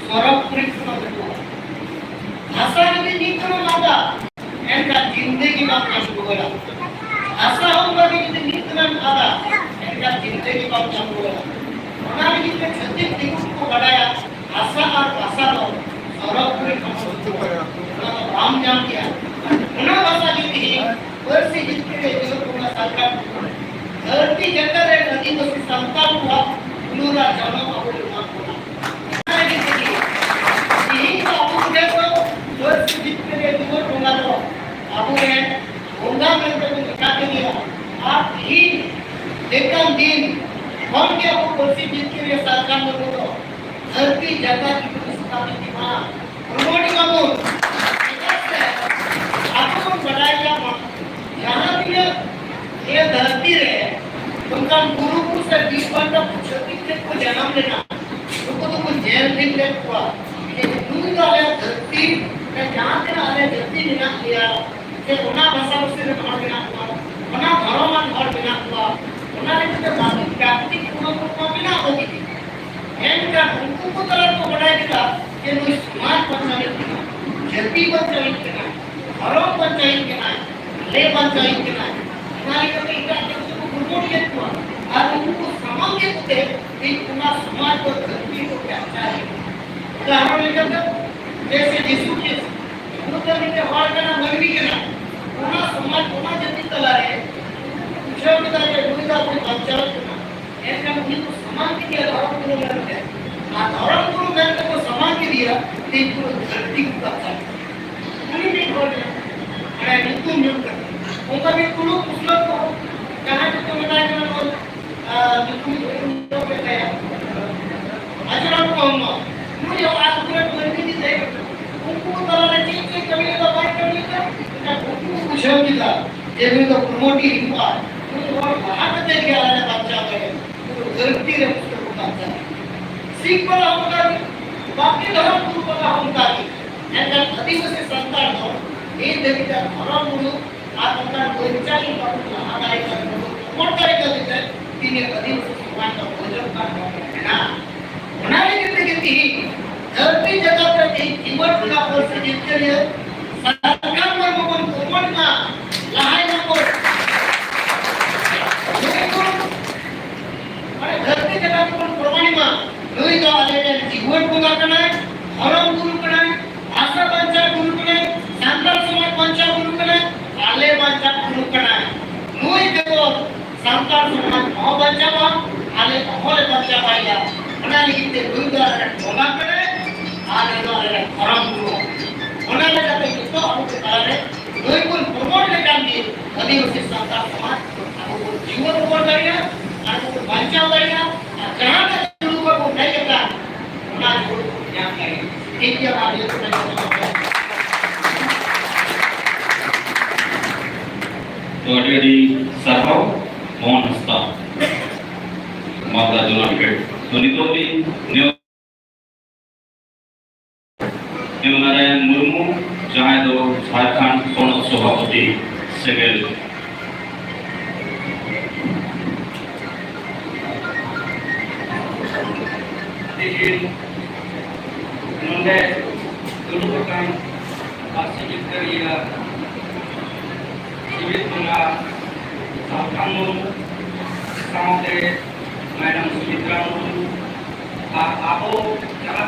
सरपुरी भाषा यदि निकल लादा एनका जिंदगी बात शुरू होला भाषा होगा यदि निकल लादा एनका जिंदगी बात शुरू होला ओना यदि छत्तीस दिन को बढ़ाया भाषा और भाषा लो सरपुरी राम जान किया ओना भाषा यदि वर्षी जितने जो पूरा सरकार धरती जगत रे नदी को संतान हुआ पूरा जन्म अबुल मां बोला यही तो अबु देखो वर्ष जितने जो होगा तो अबु ने होगा में तो निकाल दिया आप ही एकदम दिन हम के अबु वर्षी जितने सरकार में तो धरती जगत की स्थापित की मां प्रमोट कबू आपको बढ़ाया यहाँ भी ये धरती रे उनका गुरु से 20 घंटा को जन्म लेना उनको तो कुछ जेल दिन ले हुआ ये दूर वाले धरती में जहाँ से आले धरती बिना किया ये उना भाषा उससे घर बिना हुआ उना घरों में घर बिना हुआ उना ने तो बाकी व्याप्ति को बिना होगी इनका उनको को तरह को बढ़ाया गया ये लोग समाज पंचायत के ना धरती पंचायत के ना घरों पंचायत के ना ले पंचायत के ना हमारी कभी इधर प्रमोट किया हुआ और उनको समाज के होते कि पूरा समाज को धरती को क्या चाहिए तो हमारे लेकर जैसे यीशु के उधर के हाल का ना मर भी करना पूरा समाज पूरा जल्दी चला रहे जो कि ताकि दुनिया को बचाओ करना ऐसा नहीं तो समाज के लिए धर्म गुरु में है ना धर्म गुरु में तो समाज के लिए तीन पूरा धरती को बचाओ नहीं बोल रहे अरे नित्य नियम कर उनका भी कुल पुस्तक को कहाँ से तो बताया कि वो नित्य नियम पे गया आचरण को हम मुझे आज पूरे बंदी दी दे उनको तरह ने चीज कभी तो बात करनी था ना उनको पूछो कि था ये भी तो प्रमोट ही हुआ मुझे और बाहर से देख के आने बच्चा गए तो धरती रे पुस्तक को बच्चा सीख पर होगा बाकी धर्म गुरु पर होगा कि ऐसा अधिवसी संतान हो ये देखिए धर्म गुरु आप अपना परिचय करना हमारे घर में मोट करेगा दिखता है तीन अधिवसी भगवान का भोजन करना है ना बनाने के लिए धरती जगत का जीवन का परिस्थिति के लिए सरकार में मोहन कोमल का लहाई में को अरे धरती जगत को प्रमाणी में लोई का वाले जीवन को करना है धर्म गुरु करना है भाषा पंचायत गुरु करना है सांस्कृतिक समाज पंचायत गुरु करना है आले पंचायत गुरु करना है लोई देखो सांस्कृतिक समाज महा पंचायत आले महोले पंचायत आया बना लिखते लोई का होगा करे आले द्वारा धर्म गुरु होना जाता है तो हम कारण है लोई को प्रमोट लेकर दिए अधिवसी सांस्कृतिक समाज आपको जीवन को करेगा आपको पंचायत करेगा जहां तक गुरु को नहीं करता होना जो ज्ञान करेगा एक या आगे तो अड़ी सरहाव मोहन हस्ता मामला जोना विकेट तो नितो भी नारायण मुर्मू जहां दो झारखंड पौन सभापति सेवेल नंदे दुर्गा का वार्षिक करिया जीवित होगा सावधान सामने मैडम सुमित्रा आपो जहाँ